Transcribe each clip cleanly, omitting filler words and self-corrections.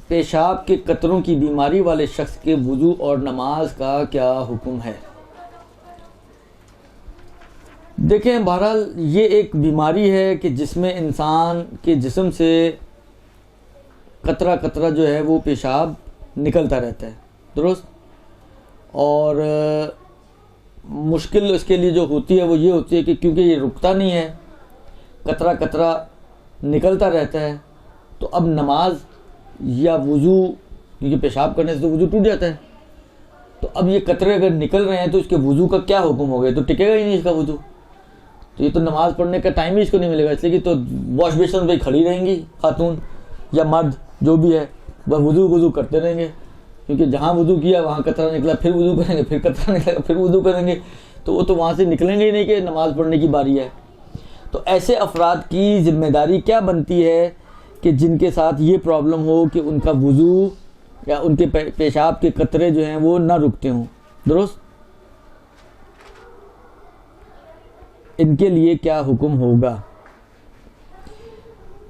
पेशाब के कतरों की बीमारी वाले शख्स के वुजू और नमाज का क्या हुक्म है? देखें, बहरहाल ये एक बीमारी है कि जिसमें इंसान के जिस्म से कतरा कतरा जो है वो पेशाब निकलता रहता है, दुरुस्त। और मुश्किल इसके लिए जो होती है वो ये होती है कि क्योंकि ये रुकता नहीं है, कतरा कतरा निकलता रहता है, तो अब नमाज या वुज़ू, क्योंकि पेशाब करने से तो वुज़ू टूट जाता है, तो अब ये कतरे अगर निकल रहे हैं तो इसके वुज़ू का क्या हुक्म हो गया? तो टिकेगा ही नहीं इसका वुज़ू, तो ये तो नमाज़ पढ़ने का टाइम ही इसको नहीं मिलेगा। इसलिए कि तो वॉश बेसिन पे खड़ी रहेंगी खातून या मर्द जो भी है, वह वुज़ू करते रहेंगे, क्योंकि जहाँ वुज़ू किया वहाँ कतरा निकला, फिर वुज़ू करेंगे, फिर कतरा निकलेगा, फिर वुज़ू करेंगे, तो वो तो वहाँ से निकलेंगे ही नहीं कि नमाज़ पढ़ने की बारी है। तो ऐसे अफराद की ज़िम्मेदारी क्या बनती है कि जिनके साथ ये प्रॉब्लम हो कि उनका वुज़ू या उनके पेशाब के कतरे जो हैं वो ना रुकते हों, दुरुस्त। इनके लिए क्या हुक्म होगा?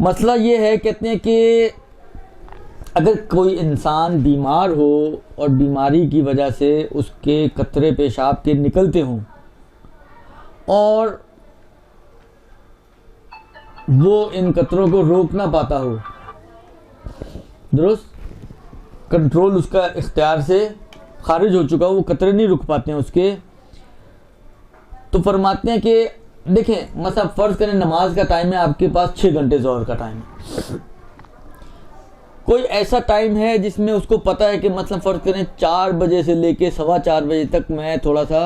मसला ये है, कहते हैं कि अगर कोई इंसान बीमार हो और बीमारी की वजह से उसके कतरे पेशाब के निकलते हों और वो इन कतरों को रोक ना पाता हो, दुरुस्त, कंट्रोल उसका इख्तियार से खारिज हो चुका हो, वो कतरे नहीं रुक पाते हैं उसके, तो फरमाते हैं कि देखें, मतलब फ़र्ज़ करें नमाज का टाइम है, आपके पास 6 घंटे ज़ोहर का टाइम है, कोई ऐसा टाइम है जिसमें उसको पता है कि मतलब फ़र्ज़ करें 4 बजे से लेके 4:15 बजे तक मैं थोड़ा सा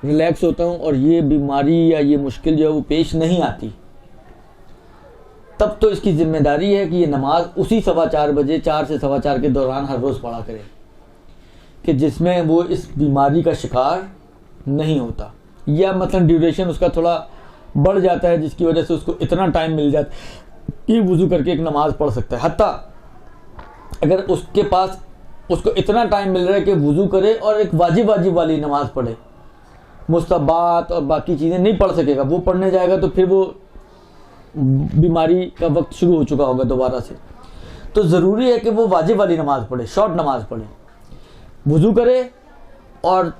रिलैक्स होता हूँ और ये बीमारी या ये मुश्किल जो है वो पेश नहीं आती, तब तो इसकी ज़िम्मेदारी है कि ये नमाज उसी 4:15 बजे, 4 से 4:15 के दौरान हर रोज़ पढ़ा करे, कि जिसमें वो इस बीमारी का शिकार नहीं होता, या मतलब ड्यूरेशन उसका थोड़ा बढ़ जाता है जिसकी वजह से उसको इतना टाइम मिल जाता है कि वुज़ू करके एक नमाज़ पढ़ सकता है। हत्ता अगर उसके पास उसको इतना टाइम मिल रहा है कि वुज़ू करे और एक वाजिब वाली नमाज़ पढ़े, मुस्तहबात और बाकी चीज़ें नहीं पढ़ सकेगा, वो पढ़ने जाएगा तो फिर वो बीमारी का वक्त शुरू हो चुका होगा दोबारा से। तो ज़रूरी है कि वो वाजिब वाली नमाज़ पढ़े, शॉर्ट नमाज़ पढ़े, वुज़ू करे और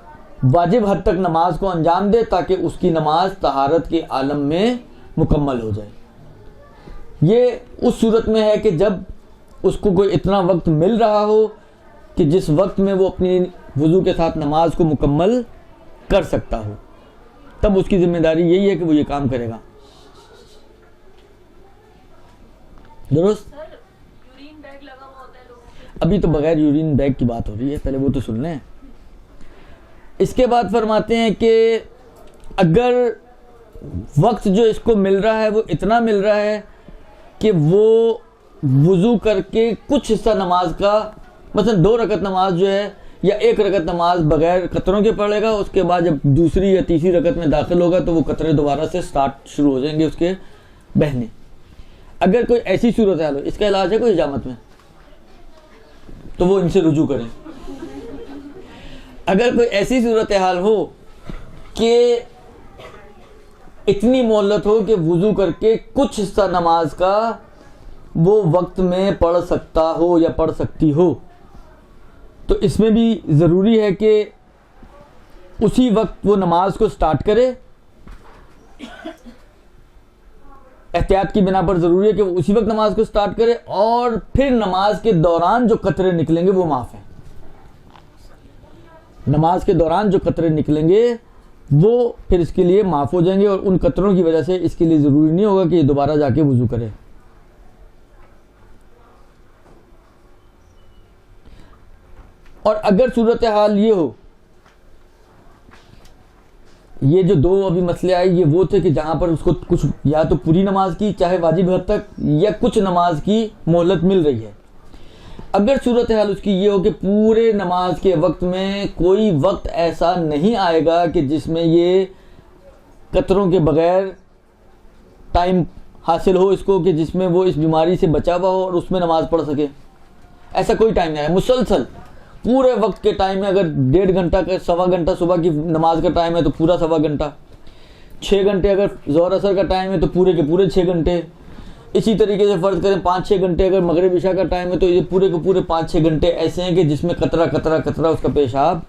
वाजिब हद तक नमाज को अंजाम दे, ताकि उसकी नमाज तहारत के आलम में मुकम्मल हो जाए। ये उस सूरत में है कि जब उसको कोई इतना वक्त मिल रहा हो कि जिस वक्त में वो अपनी वुज़ू के साथ नमाज को मुकम्मल कर सकता हो, तब उसकी ज़िम्मेदारी यही है कि वो ये काम करेगा, दुरुस्त। यूरिन बैग लगा हुआ होता है लोगों के। अभी तो बगैर यूरिन बैग की बात हो रही है, पहले वो तो सुन लें। इसके बाद फरमाते हैं कि अगर वक्त जो इसको मिल रहा है वो इतना मिल रहा है कि वो वुज़ू करके कुछ हिस्सा नमाज का, मतलब 2 रकत नमाज जो है या 1 रकत नमाज बगैर कतरों के पढ़ेगा, उसके बाद जब दूसरी या तीसरी रकत में दाखिल होगा तो वो कतरे दोबारा से स्टार्ट शुरू हो जाएंगे उसके बहने। अगर कोई ऐसी सूरत हाल हो, इसका इलाज है कोई हिजामत में, तो वो इनसे रुजू करें। अगर कोई ऐसी सूरत हाल हो कि इतनी मोहलत हो कि वुज़ू करके कुछ हिस्सा नमाज का वो वक्त में पढ़ सकता हो या पढ़ सकती हो, तो इसमें भी ज़रूरी है कि उसी वक्त वो नमाज को स्टार्ट करे। एहतियात की बिना पर ज़रूरी है कि वो उसी वक्त नमाज को स्टार्ट करे और फिर नमाज के दौरान जो कतरे निकलेंगे वो माफ़ हैं। नमाज के दौरान जो कतरे निकलेंगे वो फिर इसके लिए माफ़ हो जाएंगे और उन कतरों की वजह से इसके लिए ज़रूरी नहीं होगा कि ये दोबारा जाके वुज़ू करे। और अगर सूरत हाल ये हो, ये जो 2 अभी मसले आए ये वो थे कि जहाँ पर उसको कुछ या तो पूरी नमाज की चाहे वाजिब हद तक या कुछ नमाज की मोहलत मिल रही है। अगर सूरत हाल उसकी ये हो कि पूरे नमाज के वक्त में कोई वक्त ऐसा नहीं आएगा कि जिसमें ये कतरों के बगैर टाइम हासिल हो इसको, कि जिसमें वो इस बीमारी से बचा हुआ हो और उसमें नमाज पढ़ सके, ऐसा कोई टाइम नहीं है। मुसलसल पूरे वक्त के टाइम में अगर 1.5 घंटा का 1.25 घंटा सुबह की नमाज का टाइम है तो पूरा 1.25 घंटा, 6 घंटे अगर ज़ोहर असर का टाइम है तो पूरे के पूरे 6 घंटे, इसी तरीके से फ़र्ज़ करें 5-6 घंटे अगर मगरिब इशा का टाइम है तो ये पूरे के पूरे 5-6 घंटे ऐसे हैं कि जिसमें कतरा कतरा कतरा उसका पेशाब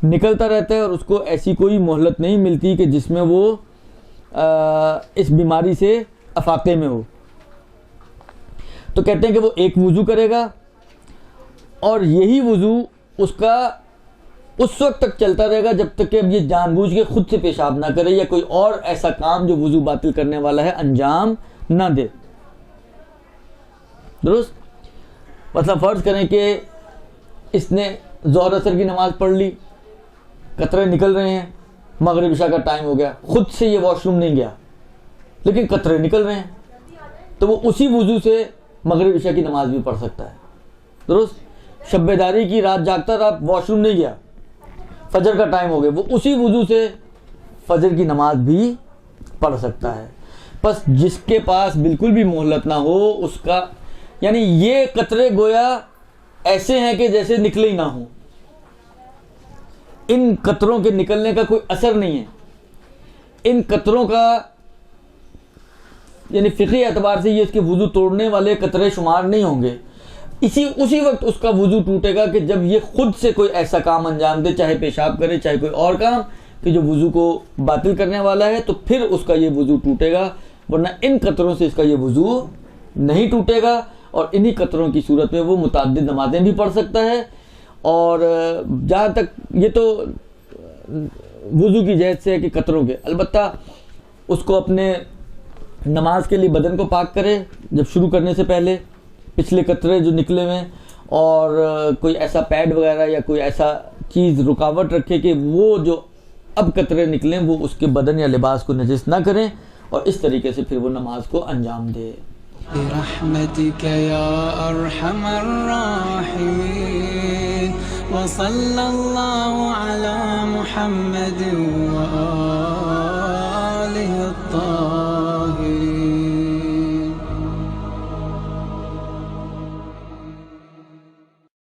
निकलता रहता है और उसको ऐसी कोई मोहलत नहीं मिलती कि जिसमें वो इस बीमारी से अफाके में हो। तो कहते हैं कि वो एक वुज़ू करेगा और यही वुज़ू उसका उस वक्त तक चलता रहेगा जब तक कि अब ये जानबूझ के खुद से पेशाब ना करे या कोई और ऐसा काम जो वुज़ू बातिल करने वाला है अंजाम ना दे। दुरुस्त? मतलब फ़र्ज़ करें कि इसने ज़ोहर असर की नमाज़ पढ़ ली, कतरे निकल रहे हैं, मगरिब इशा का टाइम हो गया, खुद से ये वॉशरूम नहीं गया लेकिन कतरे निकल रहे हैं, तो वो उसी वुज़ू से मगरिब इशा की नमाज़ भी पढ़ सकता है। दुरुस्त? शब्बेदारी की रात जागता रहा, वॉशरूम नहीं गया, फजर का टाइम हो गया, वो उसी वुज़ू से फजर की नमाज भी पढ़ सकता है। बस जिसके पास बिल्कुल भी मोहलत ना हो उसका, यानी ये कतरे गोया ऐसे हैं कि जैसे निकले ही ना हो, इन कतरों के निकलने का कोई असर नहीं है, इन कतरों का यानी फ़िक़ही एतबार से ये इसके वुज़ू तोड़ने वाले कतरे शुमार नहीं होंगे। उसी वक्त उसका वुज़ू टूटेगा कि जब ये खुद से कोई ऐसा काम अंजाम दे, चाहे पेशाब करे चाहे कोई और काम, कि जो वुज़ू को बातिल करने वाला है, तो फिर उसका ये वुज़ू टूटेगा, वरना इन कतरों से इसका ये वुज़ू नहीं टूटेगा। और इन्हीं कतरों की सूरत में वो मुतअद्दिद नमाज़ें भी पढ़ सकता है। और जहाँ तक ये तो वुज़ू की जहत से है कि कतरों के, अलबत्ता उसको अपने नमाज के लिए बदन को पाक करे जब शुरू करने से पहले, पिछले कतरे जो निकले हुए हैं, और कोई ऐसा पैड वगैरह या कोई ऐसा चीज़ रुकावट रखे कि वो जो अब कतरे निकलें वो उसके बदन या लिबास को नजिस ना करें, और इस तरीके से फिर वो नमाज को अंजाम दे। बिरहमतिक या अरहमर राहिमीन व सल्लल्लाहु अला मुहम्मद व